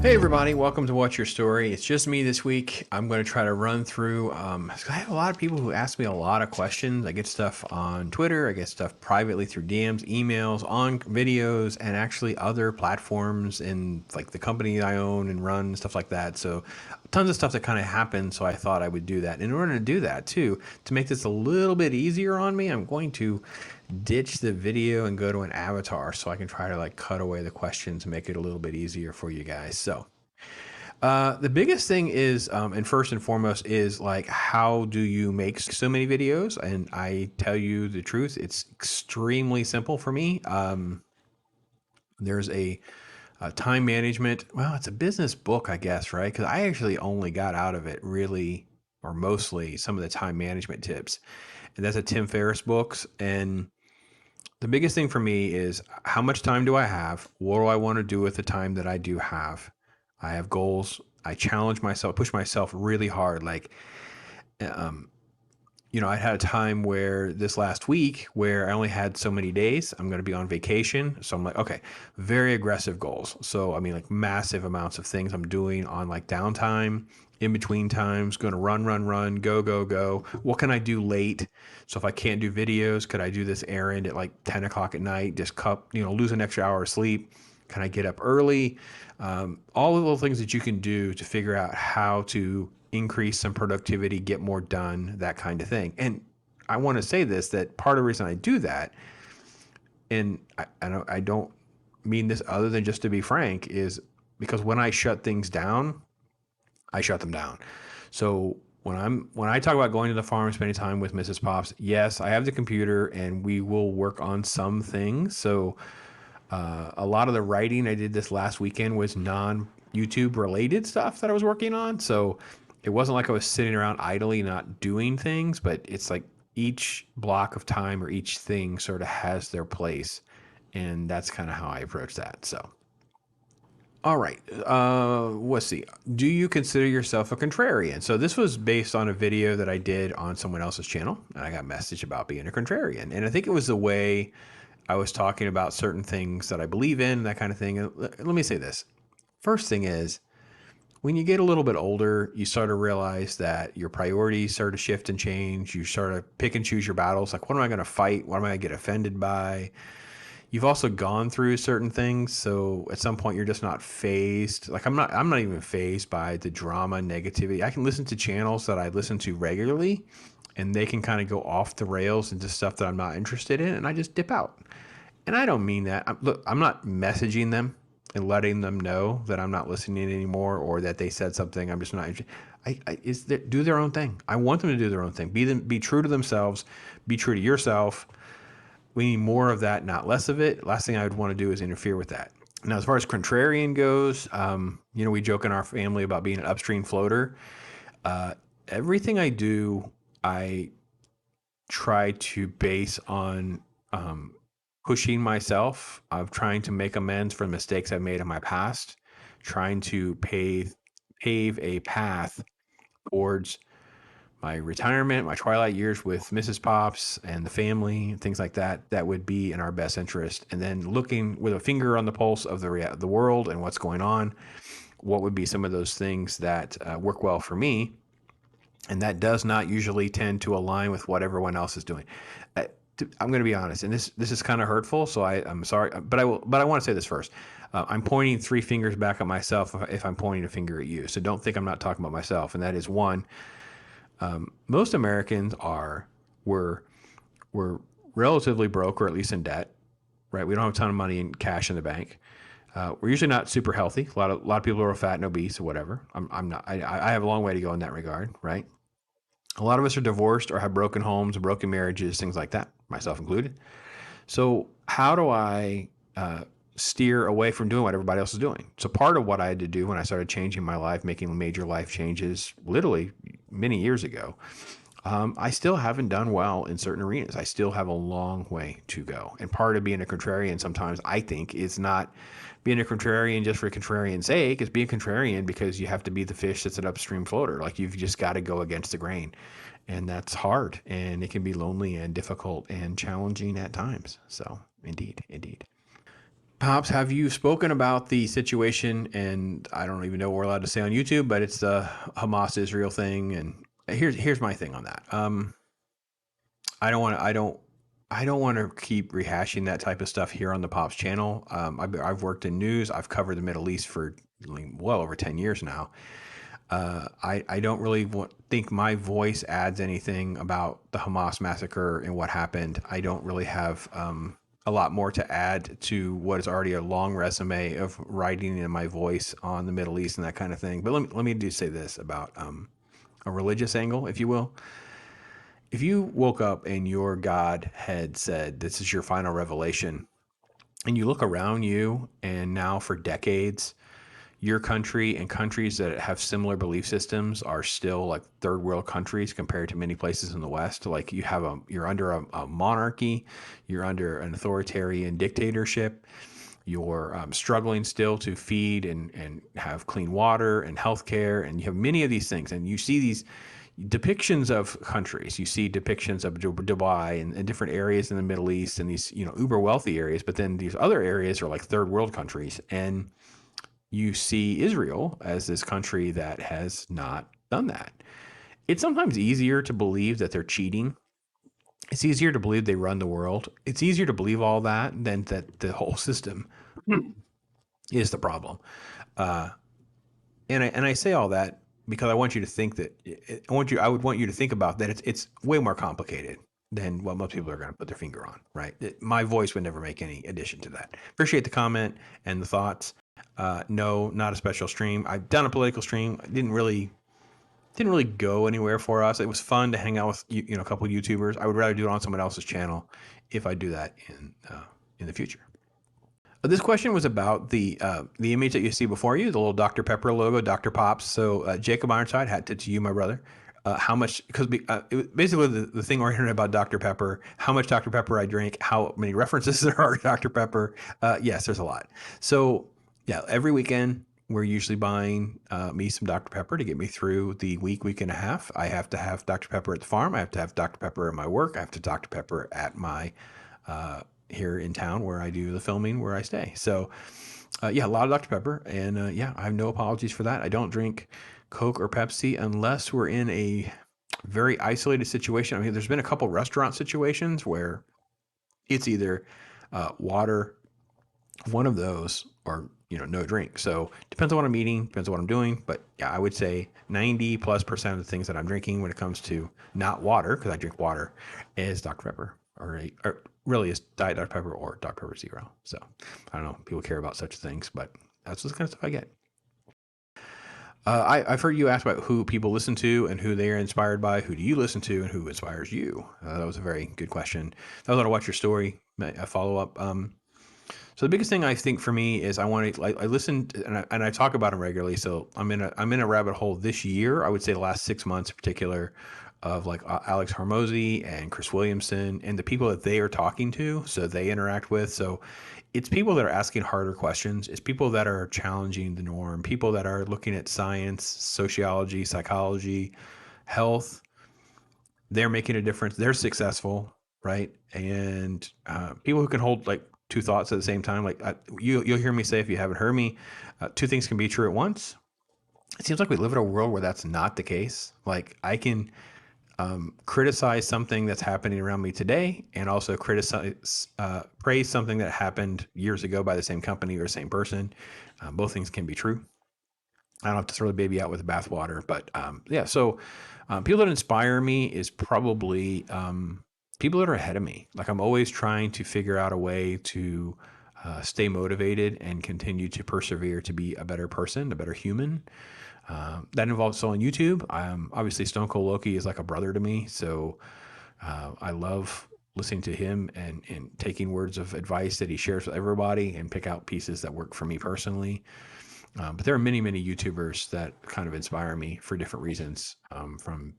Hey everybody, welcome to What's Your Story. It's just me this week. I'm going to try to run through, I have a lot of people who ask me a lot of questions. I get stuff on Twitter, I get stuff privately through DMs, emails, on videos, and actually other platforms in like the company I own and run, stuff like that. So tons of stuff that kind of happens, so I thought I would do that. In order to do that too, to make this a little bit easier on me, I'm going to ditch the video and go to an avatar so I can try to like cut away the questions and make it a little bit easier for you guys. So the biggest thing is, and first and foremost is like, how do you make so many videos? And I tell you the truth, it's extremely simple for me. There's a time management. Well, it's a business book, I guess, right? Because I actually only got out of it really, or mostly, some of the time management tips. And that's a Tim Ferriss books. And the biggest thing for me is, how much time do I have? What do I want to do with the time that I do have? I have goals. I challenge myself, push myself really hard. Like, I had a time where this last week where I only had so many days. I'm going to be on vacation. So I'm like, okay, very aggressive goals. So, I mean, like massive amounts of things I'm doing on like downtime, in between times, going to run, go. What can I do late? So if I can't do videos, could I do this errand at like 10 o'clock at night, just lose an extra hour of sleep? Can I get up early? All the little things that you can do to figure out how to increase some productivity, get more done, that kind of thing. And I want to say this, that part of the reason I do that, and I don't mean this other than just to be frank, is because when I shut things down, I shut them down. So when I talk about going to the farm, spending time with Mrs. Pops, yes, I have the computer and we will work on some things. So a lot of the writing I did this last weekend was non-YouTube related stuff that I was working on. So it wasn't like I was sitting around idly not doing things, but it's like each block of time or each thing sort of has their place. And that's kind of how I approach that. So, all right. Let's see. Do you consider yourself a contrarian? So this was based on a video that I did on someone else's channel, and I got a message about being a contrarian. And I think it was the way I was talking about certain things that I believe in, that kind of thing. And let me say this. First thing is, when you get a little bit older, you start to realize that your priorities start to shift and change. You sort of pick and choose your battles. Like, what am I going to fight? What am I going to get offended by? You've also gone through certain things, so at some point you're just not phased. Like, I'm not even phased by the drama, negativity. I can listen to channels that I listen to regularly, and they can kind of go off the rails into stuff that I'm not interested in, and I just dip out. And I don't mean that. I'm not messaging them and letting them know that I'm not listening anymore or that they said something I'm just not interested. Do their own thing. I want them to do their own thing. Be true to themselves. Be true to yourself. We need more of that, not less of it. Last thing I would want to do is interfere with that. Now, as far as contrarian goes, we joke in our family about being an upstream floater. Everything I do, I try to base on pushing myself, of trying to make amends for the mistakes I've made in my past, trying to pave a path towards my retirement, my twilight years with Mrs. Pops and the family, things like that, that would be in our best interest. And then looking with a finger on the pulse of the world and what's going on, what would be some of those things that work well for me. And that does not usually tend to align with what everyone else is doing. I'm going to be honest, and this is kind of hurtful, so I'm sorry, but I want to say this first. I'm pointing three fingers back at myself if I'm pointing a finger at you. So don't think I'm not talking about myself. And that is one, most Americans we're relatively broke, or at least in debt, right? We don't have a ton of money in cash in the bank. We're usually not super healthy. A lot of people are fat and obese or whatever. I'm not. I have a long way to go in that regard, right? A lot of us are divorced or have broken homes, broken marriages, things like that, myself included. So how do I steer away from doing what everybody else is doing? So part of what I had to do when I started changing my life, making major life changes, literally many years ago, I still haven't done well in certain arenas. I still have a long way to go. And part of being a contrarian sometimes, I think, is not being a contrarian just for contrarian's sake. It's being a contrarian because you have to be the fish that's an upstream floater. Like, you've just got to go against the grain. And that's hard. And it can be lonely and difficult and challenging at times. So, indeed. Pops, have you spoken about the situation? And I don't even know what we're allowed to say on YouTube, but it's the Hamas Israel thing. And here's my thing on that. I don't want to. I don't want to keep rehashing that type of stuff here on the Pops channel. I've worked in news. I've covered the Middle East for well over 10 years now. I don't really think my voice adds anything about the Hamas massacre and what happened. I don't really have a lot more to add to what is already a long resume of writing in my voice on the Middle East and that kind of thing. But let me just say this about a religious angle, if you will. If you woke up and your God had said, "This is your final revelation," and you look around you, and now for decades, your country and countries that have similar belief systems are still like third world countries compared to many places in the West. Like you're under a monarchy, you're under an authoritarian dictatorship, you're struggling still to feed and have clean water and healthcare, and you have many of these things, and you see these depictions of countries. You see depictions of Dubai and different areas in the Middle East and these uber wealthy areas, but then these other areas are like third world countries, and you see Israel as this country that has not done that. It's sometimes easier to believe that they're cheating. It's easier to believe they run the world. It's easier to believe all that than that the whole system is the problem. Uh, and I say all that because I want you to think that I would want you to think about that it's way more complicated than what most people are going to put their finger on, right? My voice would never make any addition to that. Appreciate the comment and the thoughts. No, not a special stream. I've done a political stream. I didn't really go anywhere for us. It was fun to hang out with a couple of YouTubers. I would rather do it on someone else's channel if I do that in the future. This question was about the image that you see before you, the little Dr. Pepper logo, Dr. Pops. So Jacob Ironside, hat tip to you, my brother. How much? Because basically the thing oriented about Dr. Pepper, how much Dr. Pepper I drink, how many references there are to Dr. Pepper. Yes, there's a lot. So yeah, every weekend we're usually buying me some Dr. Pepper to get me through the week and a half. I have to have Dr. Pepper at the farm. I have to have Dr. Pepper at my work. I have to Dr. Pepper at my here in town where I do the filming, where I stay. So yeah, a lot of Dr. Pepper. And yeah, I have no apologies for that. I don't drink Coke or Pepsi unless we're in a very isolated situation. I mean, there's been a couple restaurant situations where it's either water, one of those, or no drink. So depends on what I'm eating, depends on what I'm doing. But yeah, I would say 90+% of the things that I'm drinking when it comes to not water, because I drink water, is Dr. Pepper, or really is Diet Dr. Pepper or Dr. Pepper Zero. So I don't know, people care about such things, but that's the kind of stuff I get. I've heard you ask about who people listen to and who they are inspired by. Who do you listen to and who inspires you? That was a very good question. I was going to watch your story, a follow up. So the biggest thing I think for me is I listen and I talk about them regularly. So I'm in a rabbit hole this year. I would say the last 6 months in particular, of like Alex Hormozy and Chris Williamson and the people that they are talking to, so they interact with. So it's people that are asking harder questions. It's people that are challenging the norm. People that are looking at science, sociology, psychology, health. They're making a difference. They're successful, right? And people who can hold like two thoughts at the same time. Like you'll hear me say, if you haven't heard me, two things can be true at once. It seems like we live in a world where that's not the case. Like I can criticize something that's happening around me today, and also praise something that happened years ago by the same company or same person. Both things can be true. I don't have to throw the baby out with the bathwater, but yeah. So people that inspire me is probably people that are ahead of me. Like I'm always trying to figure out a way to stay motivated and continue to persevere to be a better person, a better human. That involves on YouTube. Obviously Stone Cold Loki is like a brother to me. So I love listening to him and taking words of advice that he shares with everybody and pick out pieces that work for me personally. But there are many, many YouTubers that kind of inspire me for different reasons. From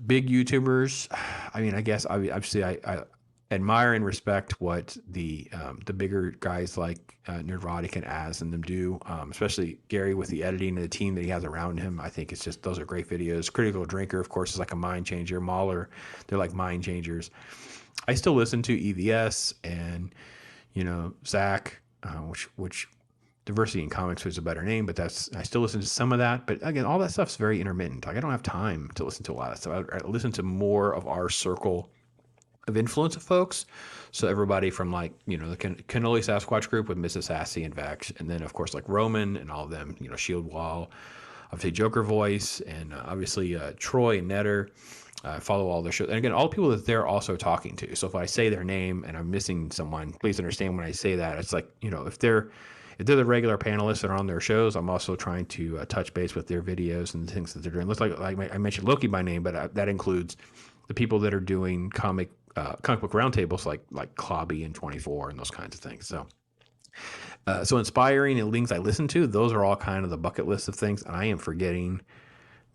big YouTubers, I mean, I guess obviously I admire and respect what the bigger guys like Nerdrotic and Az and them do, especially Gary with the editing and the team that he has around him. I think it's just, those are great videos. Critical Drinker, of course, is like a mind changer. Mahler, they're like mind changers. I still listen to EVS and Zach, which Diversity in Comics was a better name, but I still listen to some of that. But again, all that stuff's very intermittent. Like I don't have time to listen to a lot of stuff. I listen to more of our circle of influence of folks. So everybody from like, the Cannoli Sasquatch group with Mrs. Sassy and Vex. And then of course like Roman and all of them, Shield Wall, obviously Joker Voice, and obviously Troy and Netter. Follow all their shows. And again, all the people that they're also talking to. So if I say their name and I'm missing someone, please understand when I say that. It's like, if they're the regular panelists that are on their shows, I'm also trying to touch base with their videos and the things that they're doing. Looks like I mentioned Loki by name, but that includes the people that are doing comic book roundtables like Clobby and 24 and those kinds of things. So inspiring and things I listen to, those are all kind of the bucket list of things. And I am forgetting.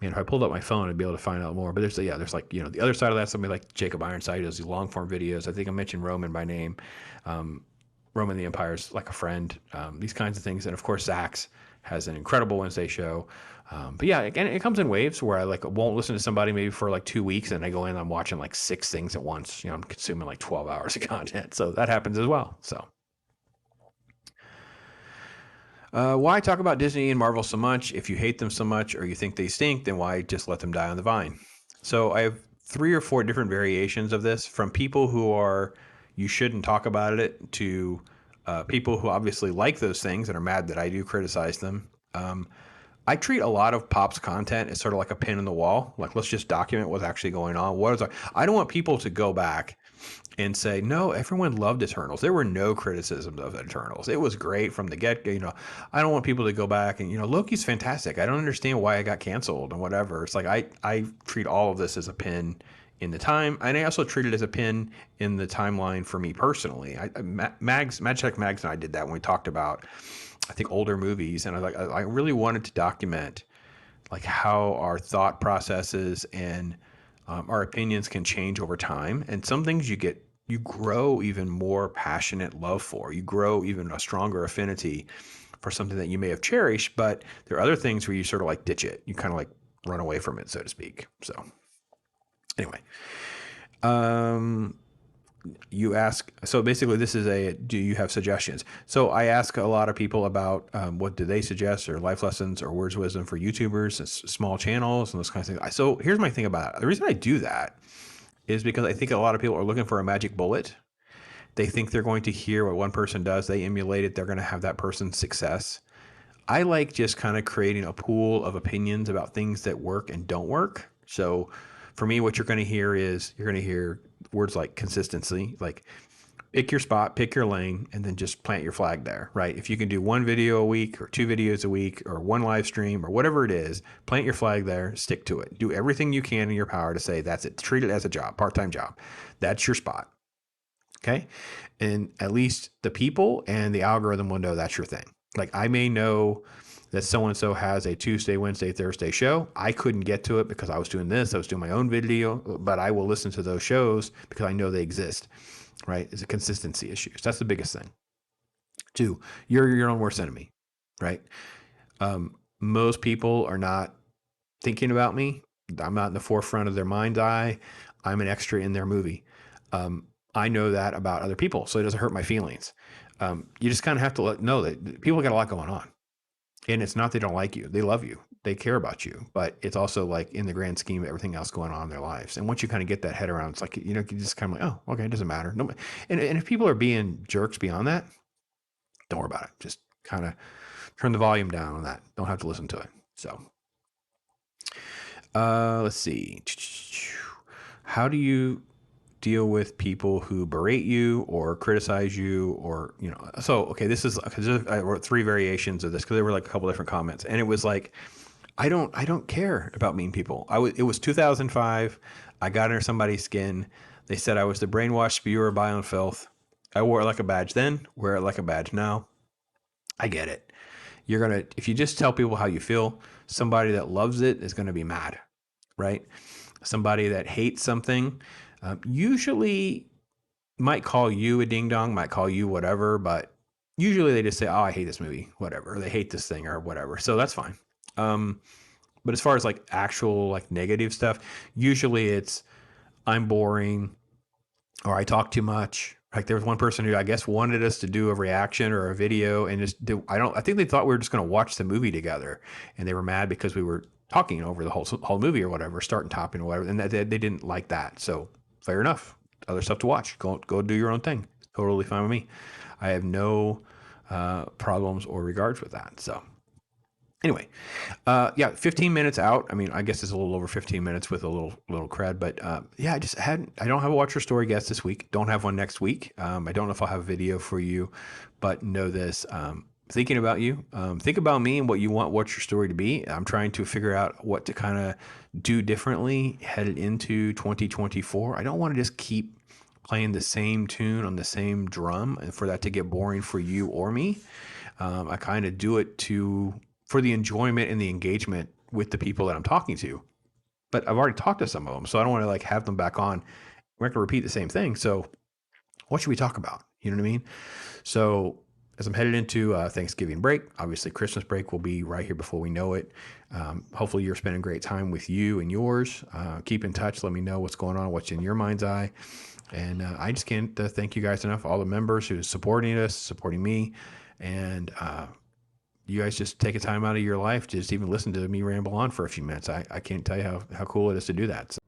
Man, if I pulled up my phone, I'd be able to find out more. But there's like, the other side of that, somebody like Jacob Ironside does these long form videos. I think I mentioned Roman by name. Roman the Empire's like a friend. These kinds of things. And of course, Zach's has an incredible Wednesday show. But yeah, again, it comes in waves where I like won't listen to somebody maybe for like 2 weeks, and I go in and I'm watching like 6 things at once. I'm consuming like 12 hours of content. So that happens as well. So. Why talk about Disney and Marvel so much? If you hate them so much or you think they stink, then why just let them die on the vine? So I have 3 or 4 different variations of this, from people who are, you shouldn't talk about it, to people who obviously like those things and are mad that I do criticize them. I treat a lot of Pop's content as sort of like a pin in the wall. Like, let's just document what's actually going on. I don't want people to go back and say, no, everyone loved Eternals. There were no criticisms of Eternals. It was great from the get-go. I don't want people to go back and, Loki's fantastic. I don't understand why it got canceled and whatever. It's like I treat all of this as a pin in the time, and I also treat it as a pin in the timeline for me personally. Magtech Mags and I did that when we talked about, I think, older movies, and I really wanted to document like how our thought processes and our opinions can change over time. And some things you grow even more passionate love for. You grow even a stronger affinity for something that you may have cherished, but there are other things where you sort of like ditch it. You kind of like run away from it, so to speak. So anyway, you ask, so basically this is do you have suggestions? So I ask a lot of people about what do they suggest, or life lessons or words of wisdom for YouTubers, small channels, and those kinds of things. So here's my thing about it. The reason I do that is because I think a lot of people are looking for a magic bullet. They think they're going to hear what one person does, they emulate it, they're going to have that person's success. I like just kind of creating a pool of opinions about things that work and don't work. So for me, what you're going to hear words like consistency, like pick your spot, pick your lane, and then just plant your flag there, right? If you can do 1 video a week or 2 videos a week or 1 live stream or whatever it is, plant your flag there, stick to it. Do everything you can in your power to say that's it. Treat it as a job, part-time job. That's your spot. Okay. And at least the people and the algorithm will know that's your thing. Like, I may know that so-and-so has a Tuesday, Wednesday, Thursday show. I couldn't get to it because I was doing this. I was doing my own video, but I will listen to those shows because I know they exist, right? It's a consistency issue. So that's the biggest thing. 2, you're your own worst enemy, right? Most people are not thinking about me. I'm not in the forefront of their mind's eye. I'm an extra in their movie. I know that about other people, so it doesn't hurt my feelings. You just kind of have to know that people got a lot going on. And it's not they don't like you. They love you. They care about you. But it's also like in the grand scheme of everything else going on in their lives. And once you kind of get that head around, it's like, you just kind of like, oh, okay, it doesn't matter. No, and if people are being jerks beyond that, don't worry about it. Just kind of turn the volume down on that. Don't have to listen to it. So let's see. How do you deal with people who berate you or criticize you, or so okay, this is, I wrote 3 variations of this because there were like a couple different comments, and it was like, I don't care about mean people. It was 2005. I got under somebody's skin. They said I was the brainwashed spewer of bile and filth. I wore it like a badge then, wear it like a badge now. I get it. If you just tell people how you feel, somebody that loves it is going to be mad, right? Somebody that hates something usually might call you a ding dong, might call you whatever, but usually they just say, oh, I hate this movie, whatever, or they hate this thing or whatever. So that's fine. But as far as like actual like negative stuff, usually it's I'm boring, or I talk too much, Like there was one person who I guess wanted us to do a reaction or a video and just do, I think they thought we were just going to watch the movie together, and they were mad because we were talking over the whole movie or whatever, starting topping or whatever, and they didn't like that. So fair enough. Other stuff to watch. Go do your own thing. Totally fine with me. I have no problems or regards with that. So anyway, yeah, 15 minutes out. I mean, I guess it's a little over 15 minutes with a little cred, but yeah, I don't have a Watch Your Story guest this week. Don't have one next week. I don't know if I'll have a video for you, but know this. Thinking about you, think about me and what you want Watch Your Story to be. I'm trying to figure out what to kind of do differently headed into 2024. I don't want to just keep playing the same tune on the same drum and for that to get boring for you or me. I kind of do it for the enjoyment and the engagement with the people that I'm talking to. But I've already talked to some of them, so I don't want to like have them back on. We're not going to repeat the same thing. So what should we talk about? You know what I mean? So as I'm headed into Thanksgiving break, obviously Christmas break will be right here before we know it. Hopefully you're spending great time with you and yours. Keep in touch. Let me know what's going on, what's in your mind's eye. And I just can't thank you guys enough, all the members who's supporting us, supporting me. And you guys just take a time out of your life to just even listen to me ramble on for a few minutes. I can't tell you how cool it is to do that. So